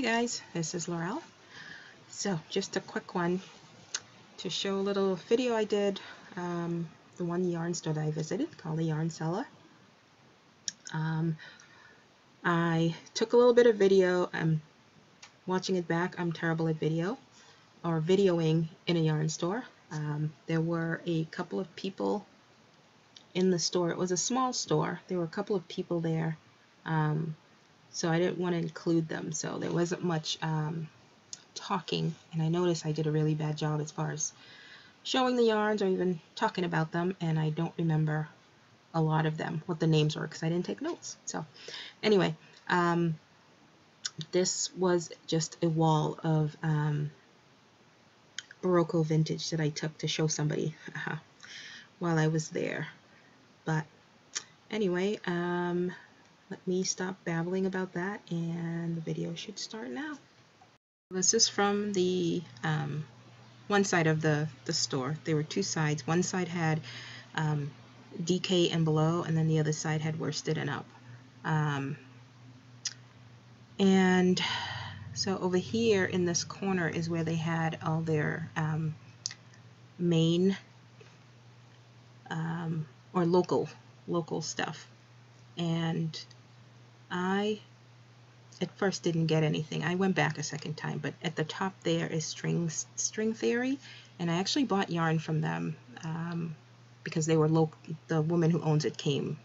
guys, this is Laurel. So just a quick one to show a little video I did, the one yarn store that I visited called the Yarn Sellar. I took a little bit of video. I'm watching it back. I'm terrible at video or videoing in a yarn store. There were a couple of people in the store. It was a small store. There were a couple of people there, so I didn't want to include them, so there wasn't much talking, and I noticed I did a really bad job as far as showing the yarns or even talking about them, and I don't remember a lot of them, what the names were, because I didn't take notes. So anyway, this was just a wall of Barocco vintage that I took to show somebody while I was there. But anyway, let me stop babbling about that, and the video should start now. This is from the one side of the store. There were two sides. One side had DK and below, and then the other side had worsted and up. And so over here in this corner is where they had all their main or local stuff. And I at first didn't get anything. I went back a second time, but at the top there is String Theory, and I actually bought yarn from them because they were the woman who owns it came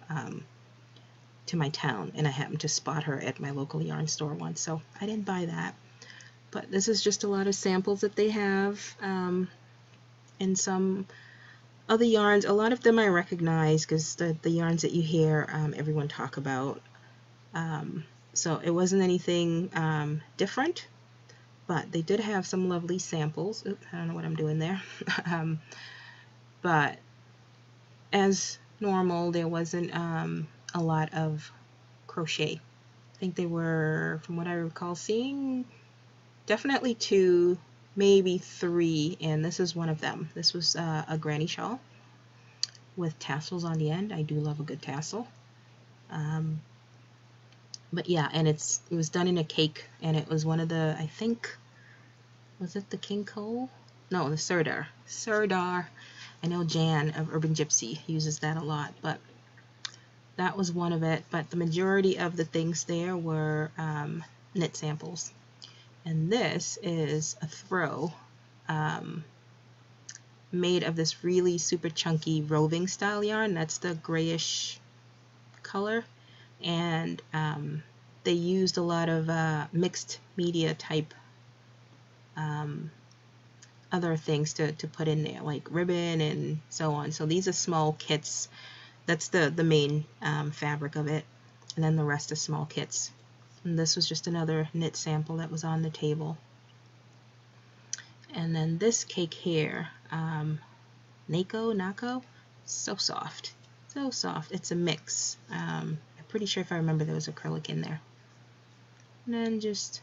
to my town, and I happened to spot her at my local yarn store once, so I didn't buy that. But this is just a lot of samples that they have, and some other yarns. A lot of them I recognize because the yarns that you hear everyone talk about. So it wasn't anything different, but they did have some lovely samples. Oops, I don't know what I'm doing there. But as normal, there wasn't a lot of crochet. I think they were, from what I recall seeing, definitely 2, maybe 3, and this is one of them. This was a granny shawl with tassels on the end. I do love a good tassel. But yeah, and it was done in a cake, and it was one of the, I think, was it the King Cole? No, the Sellar. Sellar. I know Jan of Urban Gypsy uses that a lot, but that was one of it. But the majority of the things there were knit samples. And this is a throw made of this really super chunky roving style yarn. That's the grayish color. And they used a lot of mixed media type other things to put in there, like ribbon and so on. So these are small kits. That's the main fabric of it, and then the rest are small kits. And this was just another knit sample that was on the table. And then this cake here, Nako, so soft, so soft. It's a mix. I'm pretty sure if I remember there was acrylic in there. And then just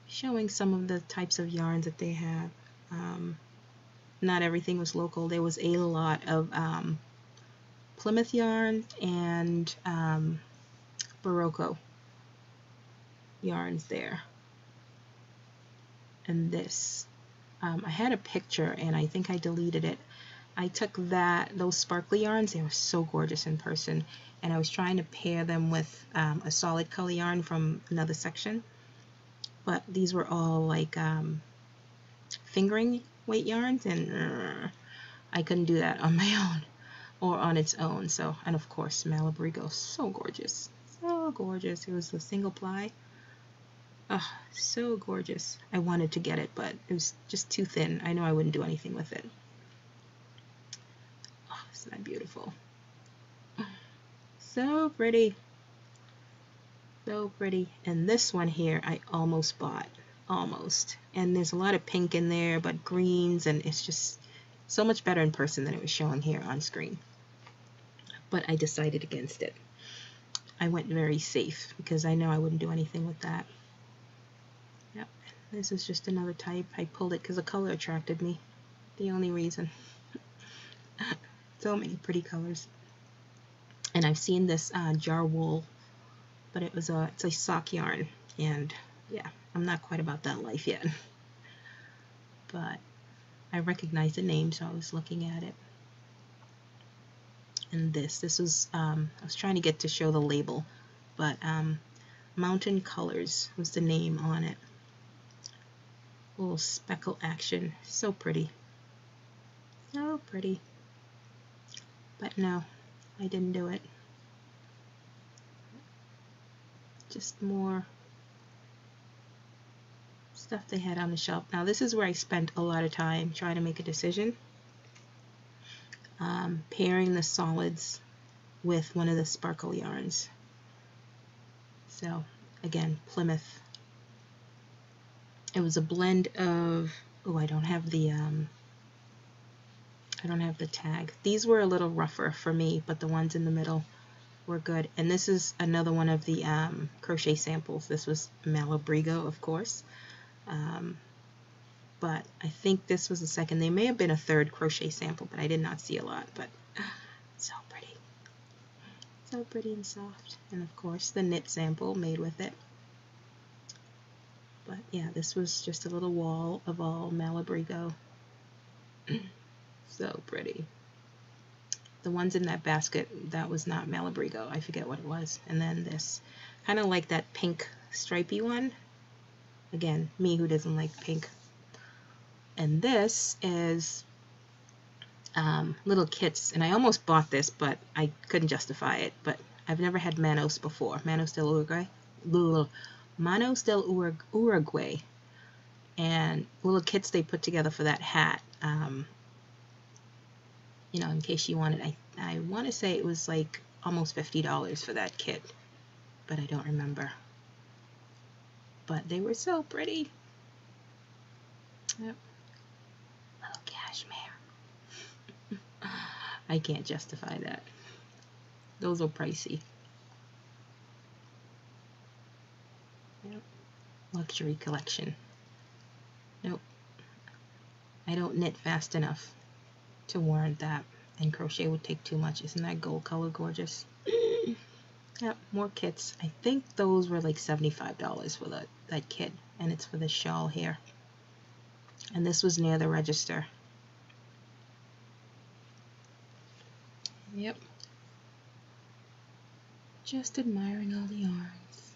showing some of the types of yarns that they have. Not everything was local. There was a lot of Plymouth yarn and Barocco yarns there. And this, I had a picture and I think I deleted it. I took those sparkly yarns. They were so gorgeous in person, and I was trying to pair them with a solid color yarn from another section, but these were all like fingering weight yarns, and I couldn't do that on my own or on its own. So, and of course Malabrigo, so gorgeous, so gorgeous. It was a single ply. Oh, so gorgeous. I wanted to get it, but it was just too thin. I know I wouldn't do anything with it. Oh, isn't that beautiful? So pretty. So pretty. And this one here I almost bought. Almost. And there's a lot of pink in there, but greens, and it's just so much better in person than it was showing here on screen. But I decided against it. I went very safe because I know I wouldn't do anything with that. Yep. This is just another type. I pulled it because the color attracted me. The only reason. So many pretty colors. And I've seen this jar wool, but it's a sock yarn, and yeah, I'm not quite about that life yet. But I recognized the name, so I was looking at it. And this was, I was trying to get to show the label, but Mountain Colors was the name on it. Little speckle action, so pretty. So pretty. But no, I didn't do it. Just more stuff they had on the shelf. Now this is where I spent a lot of time trying to make a decision. Pairing the solids with one of the sparkle yarns. So again, Plymouth. It was a blend of, oh, I don't have the tag. These were a little rougher for me, but the ones in the middle were good. And this is another one of the crochet samples. This was Malabrigo, of course. But I think this was the second. They may have been a third crochet sample, but I did not see a lot. But so pretty. So pretty and soft. And of course the knit sample made with it. But yeah, this was just a little wall of all Malabrigo. So pretty. The ones in that basket, that was not Malabrigo. I forget what it was. And then this, kind of like that pink stripey one. Again, me who doesn't like pink. And this is little kits. And I almost bought this, but I couldn't justify it. But I've never had Manos before. Manos del Uruguay. Manos del Uruguay. And little kits they put together for that hat. You know, in case you wanted, I want to say it was like almost $50 for that kit, but I don't remember. But they were so pretty. Yep. Little cashmere. I can't justify that. Those are pricey. Yep. Luxury collection. Nope. I don't knit fast enough to warrant that, and crochet would take too much. Isn't that gold color gorgeous? Yep, more kits. I think those were like $75 for that kit, and it's for the shawl here. And this was near the register. Yep. Just admiring all the yarns.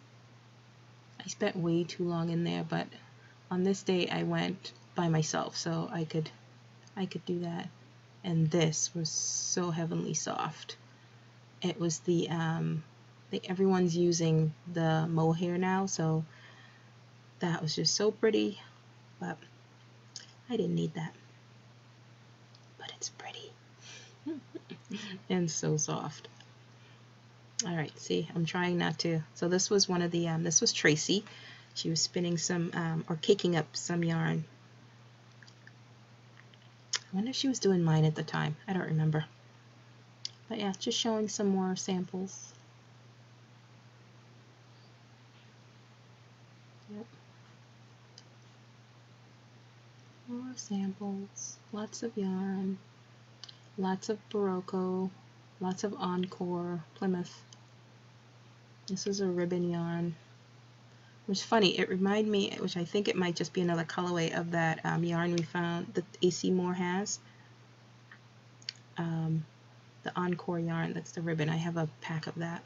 I spent way too long in there, but on this day I went by myself, so I could do that. And this was so heavenly soft. It was the everyone's using the mohair now, so that was just so pretty. But I didn't need that. But it's pretty. And so soft. All right, see, I'm trying not to. So this was one of the this was Tracy. She was spinning some or caking up some yarn. I wonder if she was doing mine at the time. I don't remember. But yeah, just showing some more samples. Yep. More samples. Lots of yarn. Lots of Barocco. Lots of Encore. Plymouth. This is a ribbon yarn. It was funny. It reminded me, which I think it might just be another colorway of that yarn we found that AC Moore has. The Encore yarn, that's the ribbon. I have a pack of that.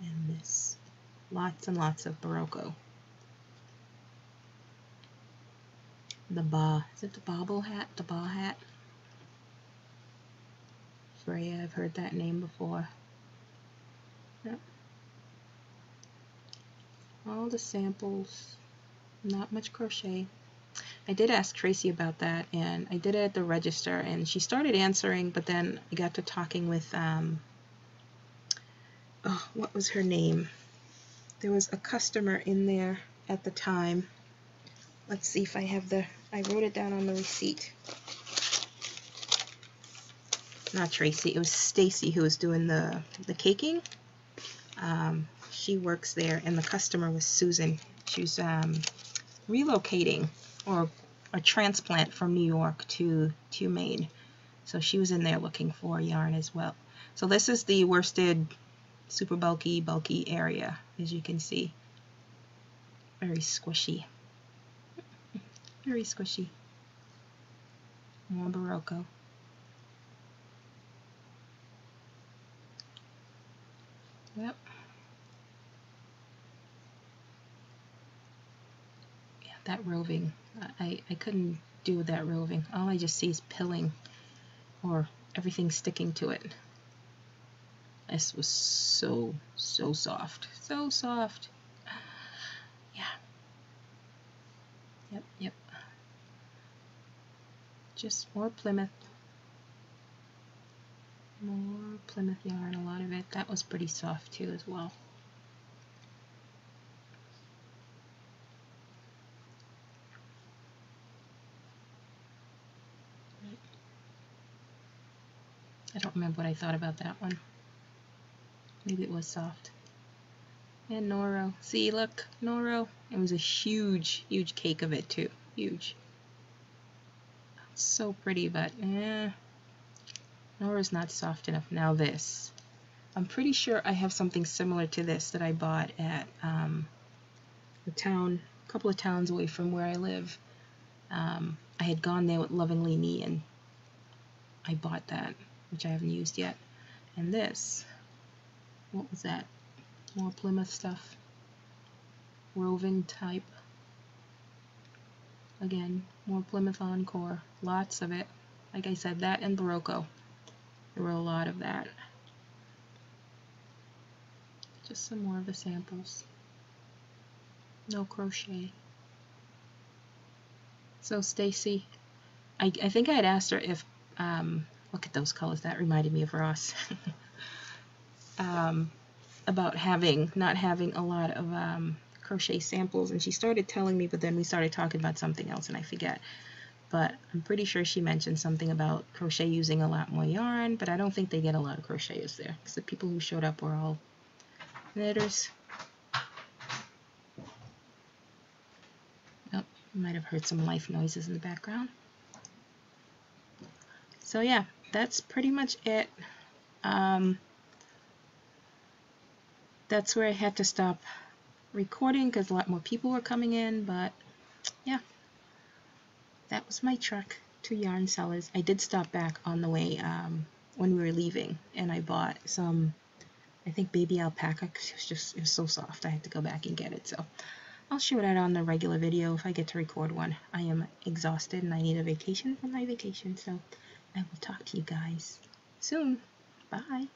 And this. Lots and lots of Barocco. The ba. Is it the bobble hat? The ba hat? Freya, I've heard that name before. Yep. All the samples. Not much crochet. I did ask Tracy about that, and I did it at the register, and she started answering, but then I got to talking with, oh, what was her name? There was a customer in there at the time. Let's see if I have I wrote it down on the receipt. Not Tracy, it was Stacy who was doing the caking. She works there, and the customer was Susan. She was relocating, or a transplant from New York to Maine. So she was in there looking for yarn as well. So this is the worsted super bulky area, as you can see. Very squishy. Very squishy. More Barocco. Yep. Yeah, that roving. I couldn't do with that roving. All I just see is pilling or everything sticking to it. This was so soft. So soft. Yeah. Yep. Just more Plymouth. More Plymouth yarn, a lot of it. That was pretty soft too as well. I don't remember what I thought about that one. Maybe it was soft. And Noro. See, look, Noro. It was a huge cake of it too. Huge. So pretty, but Nora's not soft enough. Now this. I'm pretty sure I have something similar to this that I bought at a couple of towns away from where I live. I had gone there with Lovingly Knee and I bought that, which I haven't used yet. And this, what was that? More Plymouth stuff. Roving type. Again, more Plymouth Encore. Lots of it. Like I said, that and Barocco. There were a lot of that. Just some more of the samples. No crochet. So Stacy, I think I had asked her if, look at those colors, that reminded me of Ross. About not having a lot of crochet samples, and she started telling me, but then we started talking about something else and I forget. But I'm pretty sure she mentioned something about crochet using a lot more yarn, but I don't think they get a lot of crocheters there, because the people who showed up were all knitters. Oh, you might have heard some life noises in the background. So yeah, that's pretty much it. That's where I had to stop recording because a lot more people were coming in, but yeah, that was my trek to Yarn Sellers. I did stop back on the way when we were leaving, and I bought some, I think, baby alpaca, because it was so soft I had to go back and get it. So I'll show that on the regular video if I get to record one. I am exhausted and I need a vacation from my vacation, so I will talk to you guys soon. Bye.